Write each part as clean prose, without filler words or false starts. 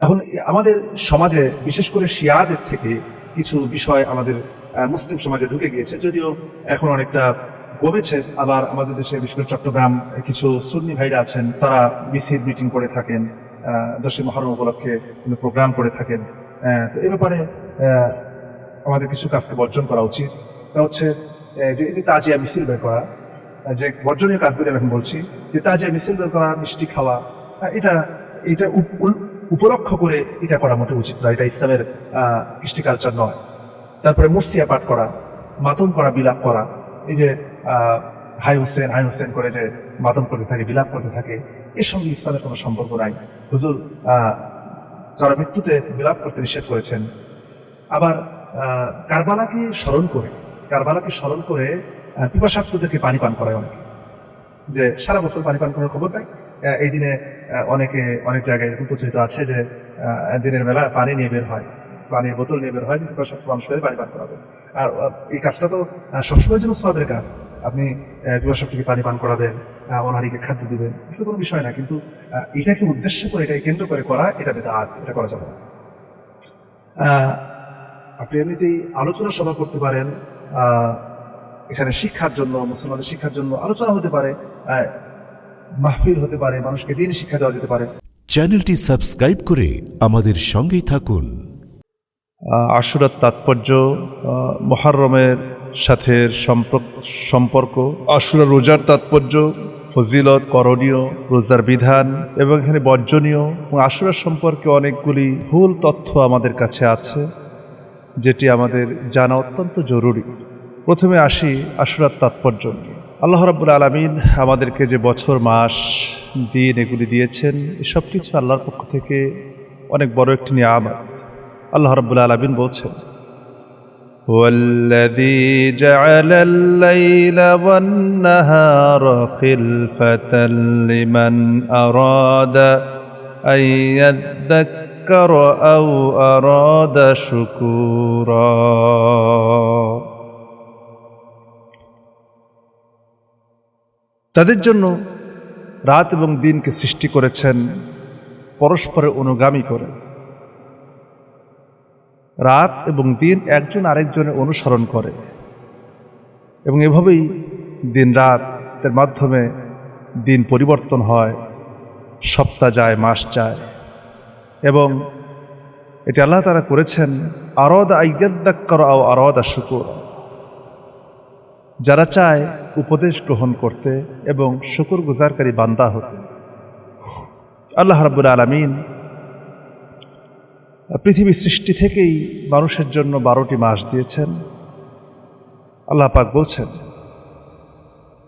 এখন আমাদের সমাজে বিশেষ করে শিয়াদের থেকে কিছু বিষয় আমাদের মুসলিম সমাজে ঢুকে গিয়েছে, যদিও এখন অনেকটা কমেছে। আবার আমাদের দেশে বিশেষ করে চট্টগ্রাম কিছু সুন্নি ভাইরা আছেন, তারা মিছিল মিটিং করে থাকেন, 10ই মুহররম উপলক্ষে প্রোগ্রাম করে থাকেন। তো এ ব্যাপারে আমাদের কিছু কাজকে বর্জন করা উচিত। তা হচ্ছে যে এই যে তাজিয়া মিছিল বের করা, যে বর্জনীয় কাজগুলি আমি এখন বলছি, যে তাজিয়া মিছিল বের করা, মিষ্টি খাওয়া, এটা এটা উপলক্ষ করে এটা করা মোটে উচিত নয়, এটা ইসলামের কৃষ্টি কালচার নয়। তারপরে মুর্সিয়া পাঠ করা, মাতম করা, বিলাপ করা, এই যে হাই হোসেন করে যে মাতম করতে থাকে, বিলাপ করতে থাকে, এর সঙ্গে ইসলামের কোনো সম্পর্ক নাই। হুজুর কারো মৃত্যুতে বিলাপ করতে নিষেধ করেছেন। আবার কারবালাকে স্মরণ করে পিপাসার্তদেরকে পানি পান করায় অনেকে, যে সারা বছর পানি পান করার খবর নাই, এই দিনে অনেক জায়গায় এরকম প্রচলিত আছে যে দিনের বেলা পানি নিয়ে বের হয়, পানির বোতল নিয়ে বের হয়, যে পিপাসার্ত মানুষকে পানি পান করাবে। আর এই কাজটা তো সবসময় জন্য সওয়াবের কাজ। আপনি পিপাসার্তকে পানি পান করাবেন, অনাহারীকে খাদ্য দিবেন, এটা কোনো বিষয় না। কিন্তু এটাকে উদ্দেশ্য করে, এটাকে কেন্দ্র করে করা, এটা বেদাত, এটা করা যাবে না। আপনি এমনিতেই আলোচনা সভা করতে পারেন, এখানে শিক্ষার জন্য, মুসলমানদের শিক্ষার জন্য আলোচনা হতে পারে, মাহফিল হতে পারে, মানুষকে দিনের শিক্ষা দেওয়া যেতে পারে। চ্যানেলটি সাবস্ক্রাইব করে আমাদের সঙ্গেই থাকুন। আশুরার তাৎপর্য, মুহররমের সাথে সম্পর্ক, আশুরা রোজার তাৎপর্য, ফজিলত, করণীয়, রোজার বিধান এবং এখানে বর্জনীয়, এবং আশুরা সম্পর্কে অনেকগুলি ভুল তথ্য আমাদের কাছে আছে, যেটি আমাদের জানা অত্যন্ত জরুরি। প্রথমে আসি আশুরার তাৎপর্য নিয়ে। আল্লাহ রাব্বুল আলামিন আমাদেরকে যে বছর, মাস, দিন এগুলি দিয়েছেন, এসব কিছু আল্লাহর পক্ষ থেকে অনেক বড় একটি নিয়ামত। আল্লাহ রাব্বুল আলামিন বলছেন, ওয়াল্লাযী জাআলাল লাইলা ওয়ান নাহারা খিলফাতাল লিমান আরাদা আন ইয়াযাক্কারা আও আরাদা শুকুরা। তাদের জন্য রাত এবং দিনকে সৃষ্টি করেছেন পরস্পরের অনুগামী করে। রাত এবং দিন একজন আরেকজনের অনুসরণ করে, এবং এভাবেই দিন রাতের মাধ্যমে দিন পরিবর্তন হয়, সপ্তাহ যায়, মাস যায়। এবং এটি আল্লাহ তাআলা করেছেন আরাদা আইয়াদ্দাক্কারা আও আরাদা শুকুর, যারা চায় উপদেশ গ্রহণ করতে এবং শুকর গুজারকারী বান্দা হতে। আল্লাহ রাব্বুল আলামিন পৃথিবী সৃষ্টি থেকেই মানুষের জন্য 12টি মাস দিয়েছেন। আল্লাহ পাক বলছেন,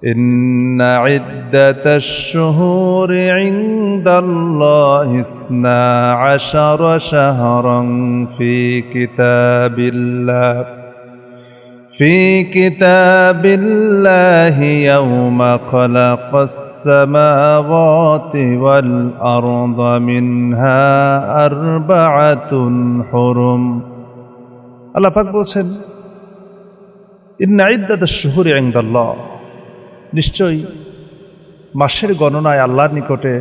ইন্না ইদ্দাতাশ শুহুরি ইনদাল্লাহি 12 শাহরান ফি কিতাবিল্লাহি ইয়াওমা খালাকাস সামাওয়াতি ওয়াল আরদা মিনহা আরবাআতুন হুরুম। আল্লাহ পাক বলছেন, ইন্না ইদ্দাতাশ শুহুরি ইনদাল্লাহ, নিশ্চয়ই মাসের গণনায় আল্লাহর নিকটে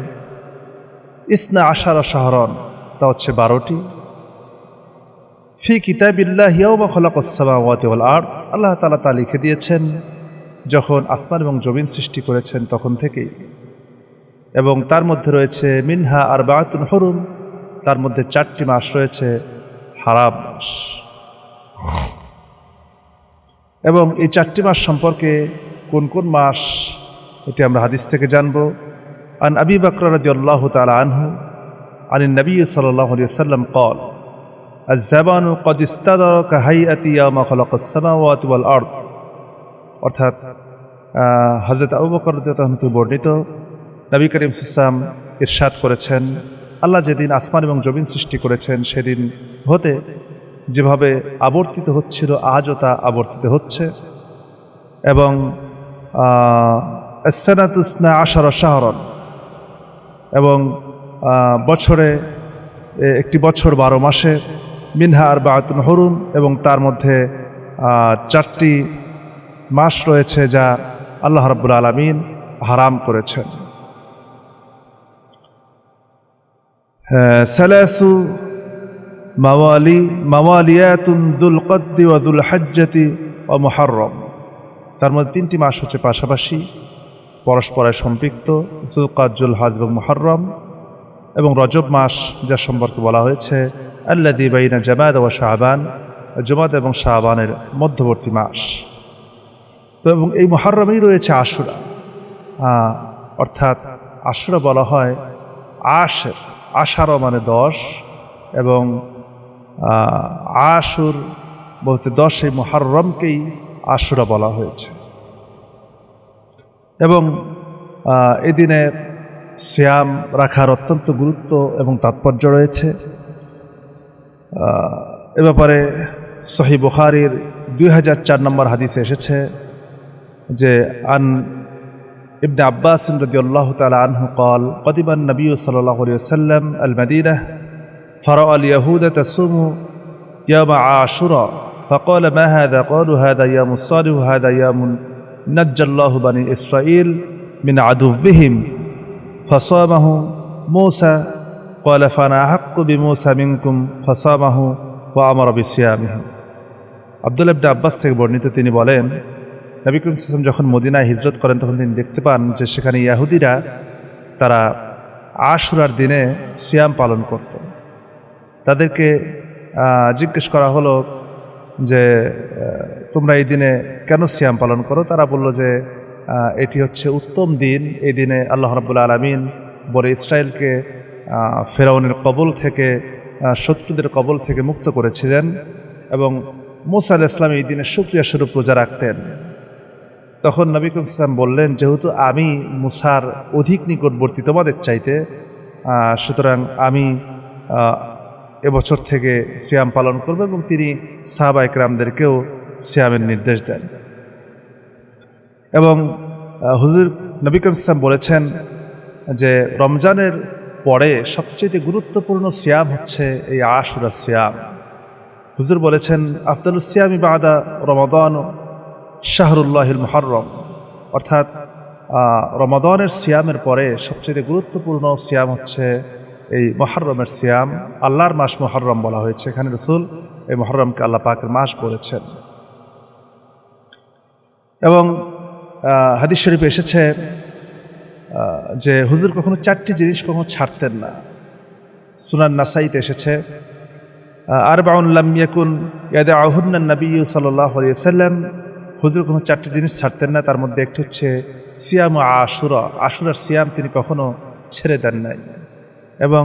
12 শাহরান, তা হচ্ছে 12টি, ফি কিতাবিল্লাহি ইয়াওমা খালাকাস সামাওয়াতি ওয়াল আরদ, আল্লাহ তাআলা তা লিখে দিয়েছেন যখন আসমান এবং জমিন সৃষ্টি করেছেন তখন থেকেই। এবং তার মধ্যে রয়েছে মিনহা আরবাআতুন হুরুম, তার মধ্যে 4টি মাস রয়েছে হারাম মাস। এবং এই 4টি মাস সম্পর্কে কোন কোন মাস, এটি আমরা হাদিস থেকে জানব। আন আবি বকর রাদিয়াল্লাহু তাআলা আনহু আনিন নবী সাল্লাল্লাহু আলাইহি ওয়াসাল্লাম قال الزمان قد استدرك هيئتي يوم خلق السماوات والارض। অর্থাৎ হযরত আবু বকর রাদিয়াল্লাহু আনহু বর্ণিত, নবী করিম সাল্লাল্লাহু আলাইহি ওয়াসাল্লাম ইরশাদ করেছেন, আল্লাহ যেদিন আসমান এবং জমিন সৃষ্টি করেছেন সেদিন হতে যেভাবে আবর্তিত হচ্ছিল আজও তা আবর্তিত হচ্ছে। এবং as-sanatu 12 শাহরান, এবং বছরে একটি বছর 12 মাসে, মিনহা আরবাআতুন হুরুম, এবং তার মধ্যে 4টি মাস রয়েছে যা আল্লাহ রাব্বুল আলামিন হারাম করেছেন। সালাসু মাওয়ালিয়াতুন যুল কদ্দি ওয়া যুল হজ্জতি ওয়া মুহররম, তার মধ্যে 3টি মাস হচ্ছে পাশাপাশি পরস্পরের সম্পৃক্ত, যুলকাদ, যুলহজ এবং মুহররম, এবং রজব মাস যার সম্পর্কে বলা হয়েছে আল্লাযী বাইনা জামাদ ওয়া শাবান, জুমাদ এবং শাবানের মধ্যবর্তী মাস। তো এবং এই মুহররমেই রয়েছে আশুরা, অর্থাৎ আশুরা বলা হয় আশারা মানে 10, এবং আশুর বলতে 10, এই মুহররমকেই আশুরা বলা হয়েছে। এবং এই দিনে সিয়াম রাখার অত্যন্ত গুরুত্ব এবং তাৎপর্য রয়েছে। এ ব্যাপারে সহিহ বুখারীর 2004 নম্বর হাদিসে এসেছে যে আন ইবনে আব্বাস রাদিয়াল্লাহু তাআলা আনহু قال قدم النبي صلى الله عليه وسلم المدينة فرأى اليهود تصوم يوم عاشوراء فقال ما هذا؟ قالوا هذا يوم الصالح هذا يوم نجى الله بني إسرائيل من عدوهم فصامه موسى قال فأنا أحق بموسى منكم فصامه وأمر بصيامه। আব্দুল্লাহ ইবনে আব্বাস থেকে বর্ণিত, তিনি বলেন নবী করিম সাল্লাল্লাহু আলাইহি ওয়াসাল্লাম যখন মদিনায় হিজরত করেন তখন তিনি দেখতে পান যে সেখানে ইহুদিরা তারা আশুরার দিনে সিয়াম পালন করত। তাদেরকে জিজ্ঞেস করা হলো যে তোমরা এই দিনে কেন সিয়াম পালন করো? তারা বলল যে এটি হচ্ছে উত্তম দিন, এই দিনে আল্লাহ রাব্বুল আলামিন বনে ইসরায়েলকে ফেরাউনের কবল থেকে, শত্রুদের কবল থেকে মুক্ত করেছিলেন, এবং মূসা আলাইহিস সালাম এই দিনে শুকরিয়া স্বরূপ রোজা রাখতেন। তখন নবী করিম সাল্লাল্লাহু আলাইহি ওয়াসাল্লাম বললেন, যেহেতু আমি মূসার অধিক নিকটবর্তী তোমাদের চাইতে, সুতরাং আমি এবছর থেকে সিয়াম পালন করব, এবং তিনি সাহাবা ইকরামদেরকেও সিয়ামের নির্দেশ দেন। এবং হুজুর নবী করিম সাল্লাল্লাহু আলাইহি ওয়াসাল্লাম বলেছেন যে রমজানের পরে সবচেয়ে গুরুত্বপূর্ণ সিয়াম হচ্ছে এই আশুরা সিয়াম। হুজুর বলেছেন আফদালুস সিয়ামি বাদা রমাদান শাহরুল্লাহিল মুহররম, অর্থাৎ রমাদানের সিয়ামের পরে সবচেয়ে গুরুত্বপূর্ণ সিয়াম হচ্ছে এই মুহররমের সিয়াম। আল্লাহর মাস মুহররম বলা হয়েছে, এখানে রাসূল এই মুহররমকে আল্লাহ পাকের মাস বলেছেন। এবং হাদিস শরীফে এসেছে যে হুজুর কখনো 4টি জিনিস কখনো ছাড়তেন না। সুনান নাসাইতে এসেছে আরবাউন লাম ইয়াকুন ইয়াদাউহুন্না নবী সাল্লাল্লাহু আলাইহি ওয়াসাল্লাম, হুজুর কোনো 4টি জিনিস ছাড়তেন না, তার মধ্যে একটি হচ্ছে সিয়াম আশুরা, আশুরার সিয়াম তিনি কখনো ছেড়ে দেন নাই। এবং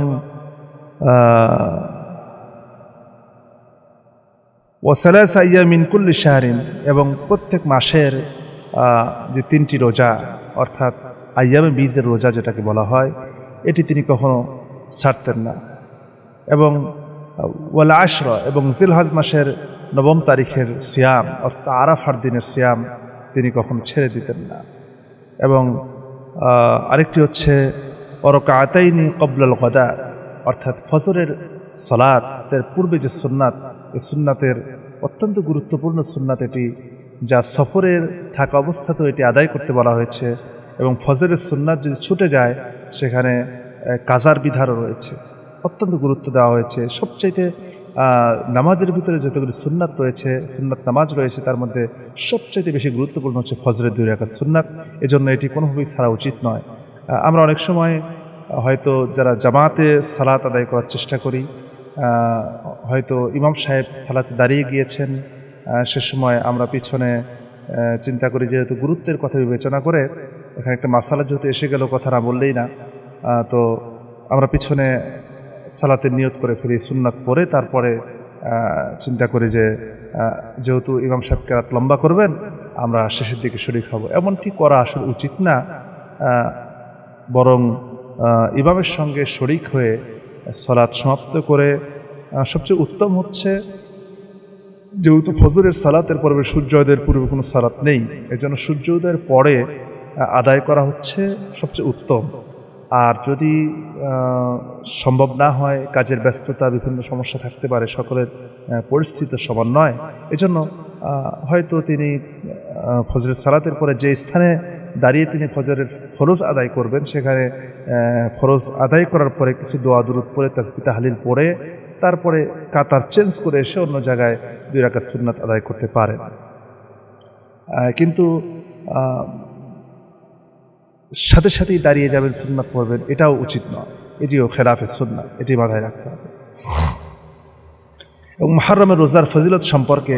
ওয়া সালাসা আইয়াম মিন কুল্লি শাহরিন, এবং প্রত্যেক মাসের যে 3টি রোজা, অর্থাৎ আইয়ামে বীজের রোজা যেটাকে বলা হয়, এটি তিনি কখনো ছাড়তেন না। এবং ওয়াল আশরা, এবং জিলহজ মাসের 9 তারিখের সিয়াম, অর্থাৎ আরাফার দিনের সিয়াম তিনি কখনো ছেড়ে দিতেন না। এবং আরেকটি হচ্ছে ওয়ারাকাতাইনি ক্বাবলাল গাদা, অর্থাৎ ফজরের সালাতের পূর্বে যে সুন্নাত, এই সুন্নাতের অত্যন্ত গুরুত্বপূর্ণ সুন্নাত এটি, যা সফরের থাকা অবস্থাতেও এটি আদায় করতে বলা হয়েছে। এবং ফজরের সুন্নাত যদি ছুটে যায় সেখানে কাজার বিধানও রয়েছে, অত্যন্ত গুরুত্ব দেওয়া হয়েছে। সবচাইতে নামাজের ভিতরে যতগুলি সুন্নাত রয়েছে, সুন্নাত নামাজ রয়েছে, তার মধ্যে সবচাইতে বেশি গুরুত্বপূর্ণ হচ্ছে ফজরের 2 রাকাত সুন্নাত। এজন্য এটি কোনোভাবেই ছাড়া উচিত নয়। আমরা অনেক সময় হয়তো যারা জামাতে সালাত আদায় করার চেষ্টা করি, হয়তো ইমাম সাহেব সালাতে দাঁড়িয়ে গিয়েছেন, সে সময় আমরা পিছনে চিন্তা করি যেহেতু গুরুত্বের কথা বিবেচনা করে, এখানে একটা মাসালা যেহেতু এসে গেল, কথা না বললেই না, তো আমরা পিছনে সালাতের নিয়ত করে ফেলি সুন্নাত পড়ে, তারপরে চিন্তা করি যে যেহেতু ইমাম সাহেব কেরাত লম্বা করবেন, আমরা শেষের দিকে শরীক হব। এমনটি করা আসলে উচিত না, বরং ইমামের সঙ্গে শরীক হয়ে সালাত সমাপ্ত করে সবচেয়ে উত্তম হচ্ছে, যেহেতু ফজরের সালাতের পূর্বে সূর্যোদয়ের পূর্বে কোনো সালাত নেই, এজন্য সূর্যোদয়ের পরে আদায় করা হচ্ছে সবচেয়ে উত্তম। আর যদি সম্ভব না হয়, কাজের ব্যস্ততা, বিভিন্ন সমস্যা থাকতে পারে, সকলের পরিস্থিতি সমান নয়, এজন্য হয়তো তিনি ফজরের সালাতের পরে যে স্থানে দাঁড়িয়ে তিনি ফজরের ফরজ আদায় করবেন, সেখানে ফরজ আদায় করার পরে কিছু দোয়া দুরূদ পড়ে তাসবিহ তাহলিল পড়ে তারপরে কাতার চেঞ্জ করে এসে অন্য জায়গায় 2 রাকাত সুন্নাত আদায় করতে পারেন। কিন্তু সাথে সাথেই দাঁড়িয়ে যাবেন, সুন্নাত পড়বেন, এটাও উচিত নয়, এটিও খেলাফে সুন্নাত, এটি মাথায় রাখতে হবে। এবং মুহররমের রোজার ফজিলত সম্পর্কে,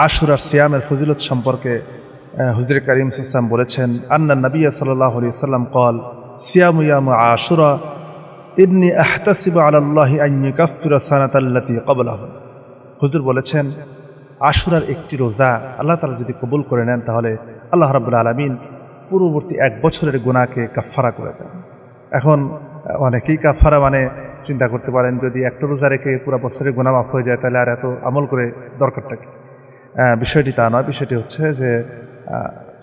আশুরার সিয়ামের ফজিলত সম্পর্কে হুজুর কারীম সাল্লাল্লাহু আলাইহি ওয়াসাল্লাম বলেছেন, আন্না নবী সাল্লাল্লাহু আলাইহি ওয়াসাল্লাম قال সিয়ামু ইয়াম আশুরা ইন্নী আহতাসিবু আলাল্লাহি আন ইউকাফিরা সানাতাল্লাতী ক্বাবলাহু। হুজুর বলেছেন, আশুরার একটি রোজা আল্লাহ তাআলা যদি কবুল করে নেন তাহলে আল্লাহ রাব্বুল আলামিন পূর্ববর্তী 1 বছরের গুনাহকে কাফফারা করে দেন। এখন অনেকেই কাফফারা মানে চিন্তা করতে পারেন, যদি একটা রোজা রেখে পুরো বছরের গুনাহ মাফ হয়ে যায় তাহলে আর এত আমল করে দরকারটা কি? বিষয়টি তা নয়। বিষয়টি হচ্ছে যে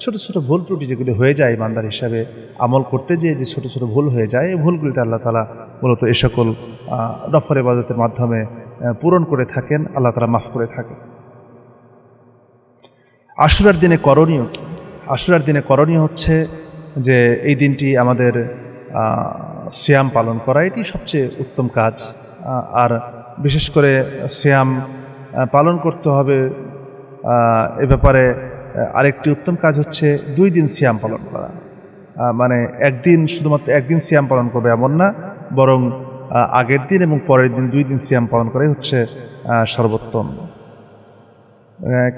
ছোট ছোট ভুল ত্রুটি যেগুলি হয়ে যায় ইমানদার হিসাবে আমল করতে যেয়ে যে ছোট ছোট ভুল হয়ে যায়, এই ভুলগুলিতে আল্লাহ তাআলা মূলত এই সকল নফল ইবাদতের মাধ্যমে পূরণ করে থাকেন, আল্লাহ তাআলা মাফ করে থাকেন। আশুরার দিনে করণীয় কি? আশুরার দিনে করণীয় হচ্ছে যে এই দিনটি আমাদের সিয়াম পালন করা, এটি সবচেয়ে উত্তম কাজ। আর বিশেষ করে সিয়াম পালন করতে হবে, এ ব্যাপারে আরেকটি উত্তম কাজ হচ্ছে 2 দিন সিয়াম পালন করা। মানে একদিন, শুধুমাত্র একদিন সিয়াম পালন করবে এমন না, বরং আগের দিন এবং পরের দিন 2 দিন সিয়াম পালন করাই হচ্ছে সর্বোত্তম।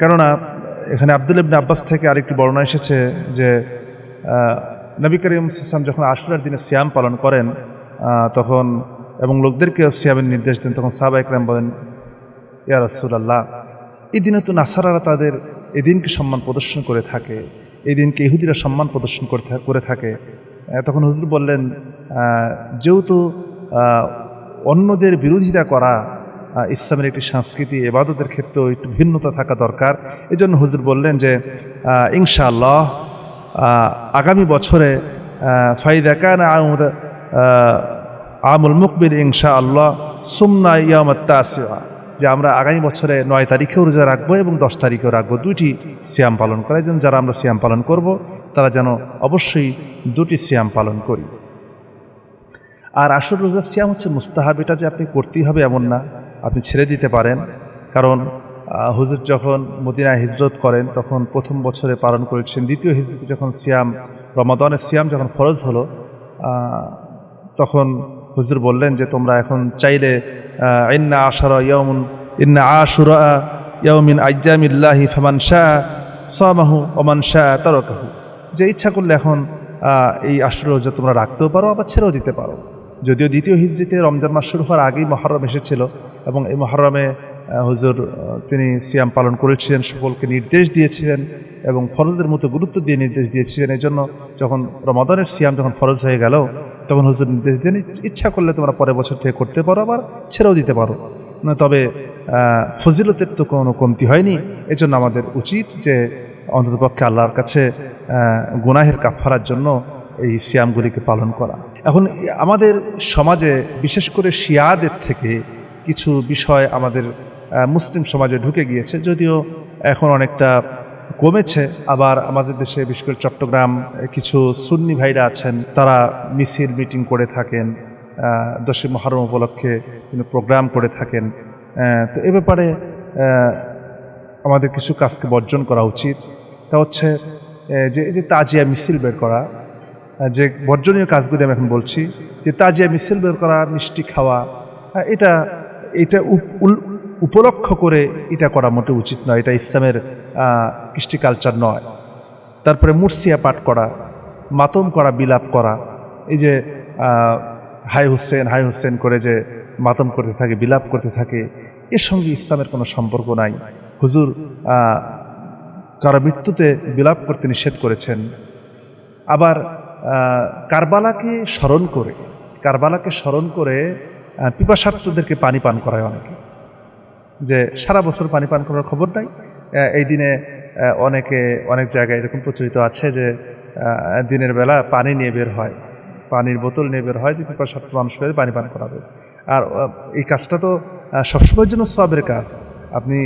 কেননা এখানে আব্দুল্লাহ ইবনে আব্বাস থেকে আরেকটি বর্ণনা এসেছে যে নবী করিম সাল্লাল্লাহু আলাইহি ওয়াসাল্লাম যখন আশুরার দিনে সিয়াম পালন করেন তখন এবং লোকদেরকে সিয়ামের নির্দেশ দেন, তখন সাহাবা একরাম বলেন, ইয়া রাসূলুল্লাহ, এই দিনে তো নাসারারা তাদের এই দিনকে সম্মান প্রদর্শন করে থাকে, এই দিনকে ইহুদিরা সম্মান প্রদর্শন করে থাকে। তখন হুজুর বললেন, যেহেতু অন্যদের বিরোধিতা করা ইসলামের একটি সংস্কৃতি, ইবাদতের ক্ষেত্রেও একটু ভিন্নতা থাকা দরকার। এজন্য হুজুর বললেন যে ইনশাআল্লাহ আগামী বছরে ফাইদা কানা আমুল মুকবিল ইনশাআল্লাহ সুমনা ইয়ামাত তাসিআ, যে আমরা আগামী বছরে 9 তারিখেও রোজা রাখবো এবং 10 তারিখেও রাখবো, 2টি সিয়াম পালন করা। এই জন্য যারা আমরা সিয়াম পালন করব তারা যেন অবশ্যই 2টি সিয়াম পালন করি। আর আশুর রোজার সিয়াম হচ্ছে মুস্তাহাব, এটা যে আপনি করতেই হবে এমন না, আপনি ছেড়ে দিতে পারেন। কারণ হুজুর যখন মদিনায় হিজরত করেন তখন প্রথম বছরে পালন করেছেন, দ্বিতীয় হিজরতে যখন সিয়াম, রমাদানের সিয়াম যখন ফরজ হলো, তখন হুজুর বললেন যে তোমরা এখন চাইলে ইন্না আশুরা ইয়াউমিন আইয়ামিল্লাহি ফামান শাআ সামাহু ওয়া মান শাআ তারাকাহু, যে ইচ্ছা করলে এখন এই আশুরা রোজা তোমরা রাখতেও পারো, আবার ছেড়েও দিতে পারো। যদিও দ্বিতীয় হিজরিতে রমজান মাস শুরু হওয়ার আগেই মুহররম এসেছিল এবং এই মুহররমে হুজুর তিনি সিয়াম পালন করেছিলেন, সকলকে নির্দেশ দিয়েছিলেন এবং ফরজের মতো গুরুত্ব দিয়ে নির্দেশ দিয়েছিলেন। এই জন্য যখন রমাদানের সিয়াম যখন ফরজ হয়ে গেল তখন হুজুর নির্দেশ দেন, ইচ্ছা করলে তোমরা পরের বছর থেকে করতে পারো, আবার ছেড়েও দিতে পারো। তবে ফজিলতের তো কোনো কমতি হয়নি। এজন্য আমাদের উচিত যে অন্ততপক্ষে আল্লাহর কাছে গুনাহের কাফারার জন্য এই সিয়ামগুলিকে পালন করা। এখন আমাদের সমাজে বিশেষ করে শিয়াদের থেকে কিছু বিষয় আমাদের মুসলিম সমাজে ঢুকে গিয়েছে, যদিও এখন অনেকটা কমেছে। আবার আমাদের দেশে বিশেষ করে চট্টগ্রাম কিছু সুন্নি ভাইরা আছেন, তারা মিছিল মিটিং করে থাকেন, 10 মুহররম উপলক্ষে প্রোগ্রাম করে থাকেন। তো এ ব্যাপারে আমাদের কিছু কাজকে বর্জন করা উচিত। তা হচ্ছে যে তাজিয়া মিছিল বের করা, যে বর্জনীয় কাজগুলি আমি এখন বলছি, যে তাজিয়া মিছিল বের করা, মিষ্টি খাওয়া, এটা উপলক্ষ করে এটা করা মোটে উচিত নয়, এটা ইসলামের কৃষ্টি কালচার নয়। তারপরে মুরসিয়া পাঠ করা, মাতম করা, বিলাপ করা, এই যে হাই হুসেন করে যে মাতম করতে থাকে, বিলাপ করতে থাকে, এর সঙ্গে ইসলামের কোনো সম্পর্ক নাই। হুজুর কারো মৃত্যুতে বিলাপ করতে নিষেধ করেছেন। আবার কারবালাকে স্মরণ করে পিপাসার্তদেরকে পানি পান করায় অনেকে, যে সারা বছর পানি পান করার খবর নাই, এই দিনে অনেক জায়গায় এরকম প্রচলিত আছে যে দিনের বেলা পানি নিয়ে বের হয়, পানির বোতল নিয়ে বের হয়, যে পিপাসার্ত মানুষের পানি পান করাবে। আর এই কাজটা তো সবসময়ের জন্য সওয়াবের কাজ। আপনি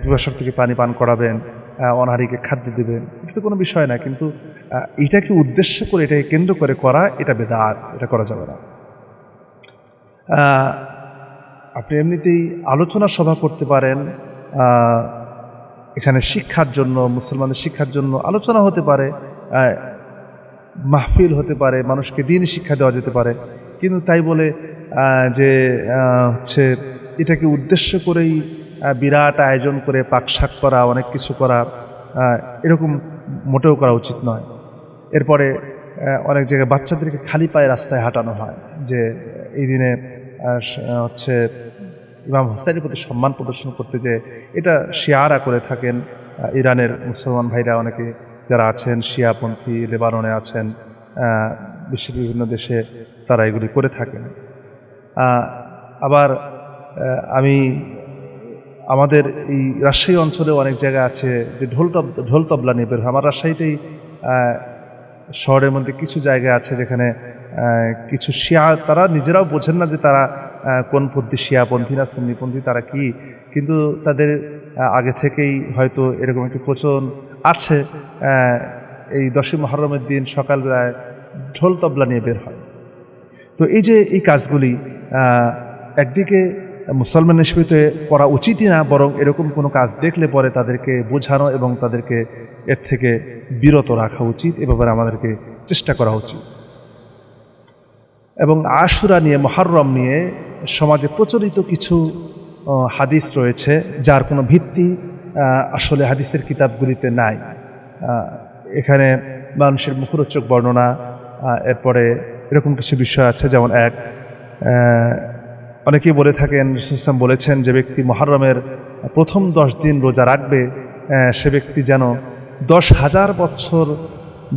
পিপাসার্তকে পানি পান করাবেন, অনাহারীকে খাদ্য দেবেন, এটা তো কোনো বিষয় না। কিন্তু এটাকে উদ্দেশ্য করে, এটাকে কেন্দ্র করে করা, এটা বেদাত, এটা করা যাবে না। আপনি এমনিতেই আলোচনা সভা করতে পারেন, এখানে শিক্ষার জন্য, মুসলমানদের শিক্ষার জন্য আলোচনা হতে পারে, মাহফিল হতে পারে, মানুষকে দিন শিক্ষা দেওয়া যেতে পারে, কিন্তু তাই বলে যে হচ্ছে এটাকে উদ্দেশ্য করেই বিরাট আয়োজন করে পাকশাক করা, অনেক কিছু করা, এরকম মোটেও করা উচিত নয়। এরপরে অনেক জায়গায় বাচ্চাদেরকে খালি পায়ে রাস্তায় হাঁটানো হয়, যে এই দিনে হচ্ছে ইমাম হুসাইনের প্রতি সম্মান প্রদর্শন করতে, যে এটা শিয়ারা করে থাকেন। ইরানের মুসলমান ভাইরা অনেকে যারা আছেন, শিয়াপন্থী, লেবাননে আছেন, বিশ্বের বিভিন্ন দেশে তারা এগুলি করে থাকেন। আবার আমি আমাদের এই রাজশাহী অঞ্চলে অনেক জায়গা আছে যে ঢোল তবলা নিয়ে বের হয়। আমার রাজশাহীতেই শহরের মধ্যে কিছু জায়গা আছে যেখানে কিছু শিয়া, তারা নিজেরাও বোঝেন না যে তারা কোন পন্থী, শিয়াপন্থী না সুন্নিপন্থী, তারা কি, কিন্তু তাদের আগে থেকেই হয়তো এরকম একটি প্রচলন আছে, এই 10ই মুহররমের দিন সকালবেলায় ঢোল তবলা নিয়ে বের হয়। তো এই যে এই কাজগুলি একদিকে মুসলমান হিসেবে করা উচিতই না, বরং এরকম কোনো কাজ দেখলে পরে তাদেরকে বোঝানো এবং তাদেরকে এর থেকে বিরত রাখা উচিত, এ ব্যাপারে আমাদেরকে চেষ্টা করা উচিত। এবং আশুরা নিয়ে, মুহররম নিয়ে সমাজে প্রচলিত কিছু হাদিস রয়েছে যার কোনো ভিত্তি আসলে হাদিসের কিতাবগুলিতে নাই। এখানে মানুষের মুখরোচক বর্ণনা, এরপরে এরকম কিছু বিষয় আছে, যেমন অনেকেই বলে থাকেন, রাসূল সাল্লাল্লাহু আলাইহি ওয়াসাল্লাম বলেছেন, যে ব্যক্তি মুহররমের প্রথম 10 দিন রোজা রাখবে, সে ব্যক্তি যেন 10,000 বছর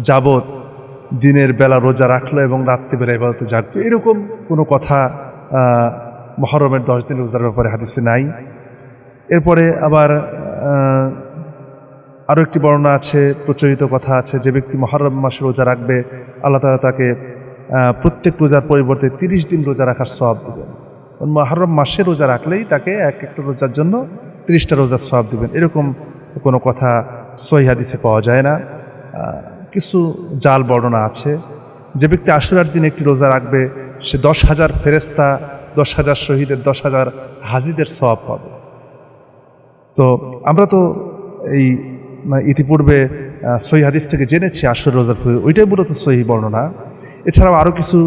যাবৎ দিনের বেলা রোজা রাখলো এবং রাত্রিবেলা ইবাদতে জাগতো। এরকম কোনো কথা মুহররমের 10 দিন রোজার ব্যাপারে হাদিসে নাই। এরপরে আবার আরও একটি বর্ণনা আছে, প্রচলিত কথা আছে, যে ব্যক্তি মুহররম মাসে রোজা রাখবে, আল্লাহ তাআলা তাকে প্রত্যেক রোজার পরিবর্তে 30 দিন রোজা রাখার সওয়াব দেবেন। মুহররম মাসে রোজা রাখলেই তাকে এক একটা রোজার জন্য 30টা রোজার সওয়াব দেবেন। এরকম কোনো কথা সহিহ হাদিসে পাওয়া যায় না। কিছু জাল বর্ণনা আছে। যে ব্যক্তি আশুরার দিন একটি রোজা রাখবে, সে 10,000 ফেরেশতা, 10,000 শহীদের, 10,000 হাজিদের সওয়াব পাবে। তো আমরা তো এই ইতিপূর্বে সহিহ হাদিস থেকে জেনেছি আশুরা রোজার ফজিলত, ওইটাই মূলত সহিহ বর্ণনা। এছাড়াও আরও কিছু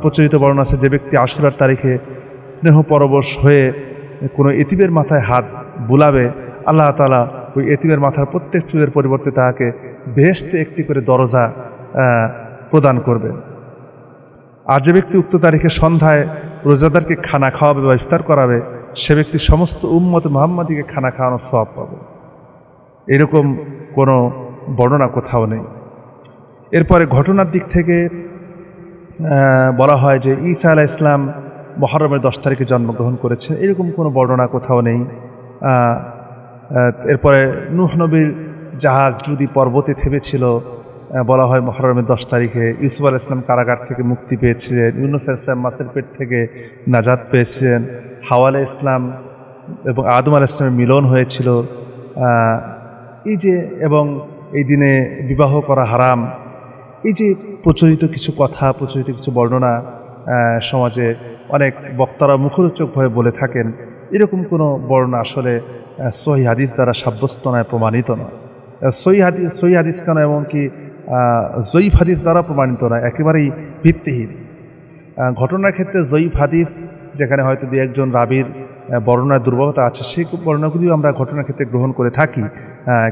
প্রচলিত বর্ণনা আছে, যে ব্যক্তি আশুরার তারিখে স্নেহ পরবশ হয়ে কোনো এতিমের মাথায় হাত বুলাবে, আল্লাহ তাআলা ওই এতিমের মাথার প্রত্যেক চুলের পরিবর্তে তাকে বেহেশতে একটি করে দরজা প্রদান করবেন। আর যে ব্যক্তি উক্ত তারিখে সন্ধ্যায় রোজাদারকে খানা খাওয়াবে বা ইফতার করাবে, সে ব্যক্তি সমস্ত উম্মত মুহাম্মাদিকে খানা খাওয়ানোর সওয়াব পাবে। এরকম কোনো বর্ণনা কোথাও নেই। এরপরে ঘটনার দিক থেকে বলা হয় যে ঈসা আলাইহিস সালাম মুহররমের 10 তারিখে জন্মগ্রহণ করেছেন, এরকম কোনো বর্ণনা কোথাও নেই। এরপরে নূহ নবীর জাহাজ যদি পর্বতে থেমেছিল, বলা হয় মুহররমের 10 তারিখে। ইউসুফ আলাইহিস সালাম কারাগার থেকে মুক্তি পেয়েছিলেন, ইউনূস আলাইহিস সালাম মাছের পেট থেকে নাজাত পেয়েছিলেন, হাওয়া আলাইহিস সালাম এবং আদম আলাইহিস সালামের মিলন হয়েছিল। এই যে, এবং এই দিনে বিবাহ করা হারাম, এই যে প্রচলিত কিছু কথা, প্রচলিত কিছু বর্ণনা সমাজে অনেক বক্তারা মুখরোচকভাবে বলে থাকেন, এরকম কোনো বর্ণনা আসলে সহিহ হাদিস দ্বারা সাব্যস্ত নয়, প্রমাণিত নয়। সহিহ হাদিস কেন, এমনকি জয়ীফ হাদিস দ্বারা প্রমাণিত নয়, একেবারেই ভিত্তিহীন। ঘটনার ক্ষেত্রে জয়ীফ হাদিস, যেখানে হয়তো দু একজন রাবীর বর্ণনার দুর্বলতা আছে, সেই বর্ণনাগুলিও আমরা ঘটনার ক্ষেত্রে গ্রহণ করে থাকি,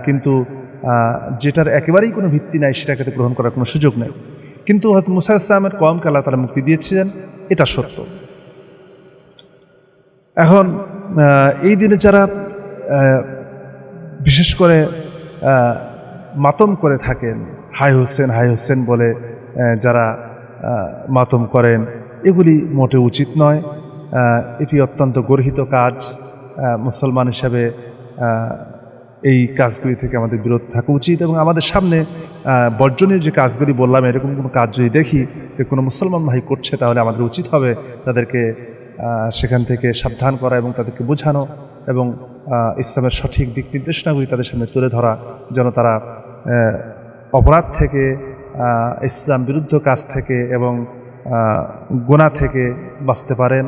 কিন্তু যেটার একেবারেই কোনো ভিত্তি নাই সেটাকে গ্রহণ করার কোনো সুযোগ নেই। কিন্তু হযরত মূসা আলাইহিস সালামের কওমকে আল্লাহ তাআলা মুক্তি দিয়েছিলেন, এটা সত্য। এখন এই দিনে যারা বিশেষ করে মাতম করে থাকেন, হাই হোসেন বলে যারা মাতম করেন, এগুলি মোটে উচিত নয়। এটি অত্যন্ত গর্হিত কাজ। মুসলমান হিসাবে এই কাজগুলি থেকে আমাদের বিরত থাকা উচিত, এবং আমাদের সামনে বর্জনীয় যে কাজগুলি বললাম, এরকম কোনো কাজ যদি দেখি যে কোনো মুসলমান ভাই করছে, তাহলে আমাদের উচিত হবে তাদেরকে সেখান থেকে সাবধান করা এবং তাদেরকে বোঝানো, এবং ইসলামের সঠিক দিক নির্দেশনাগুলি তাদের সামনে তুলে ধরা, যেন তারা অপরাধ থেকে ইসলাম বিরুদ্ধ কাজ থেকে এবং গুনাহ থেকে বাঁচতে পারেন,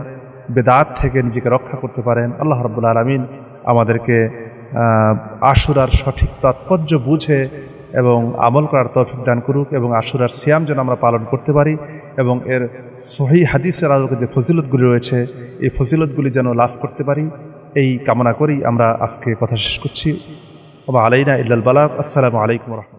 বেদাত থেকে নিজেকে রক্ষা করতে পারেন। আল্লাহ রাব্বুল আলামিন আমাদেরকে আশুরার সঠিক তাৎপর্য বুঝে এবং আমল করার তৌফিক দান করুক, এবং আশুরার সিয়াম যেন আমরা পালন করতে পারি এবং এর সহিহ হাদিসের আলোকে যে ফজিলতগুলি রয়েছে এই ফজিলতগুলি যেন লাভ করতে পারি, এই কামনা করি আমরা আজকে কথা শেষ করছি। ওয়া আলাইনা ইল্লাল বালাগ। আসসালামু আলাইকুম ওয়া রাহমাতুল্লাহ।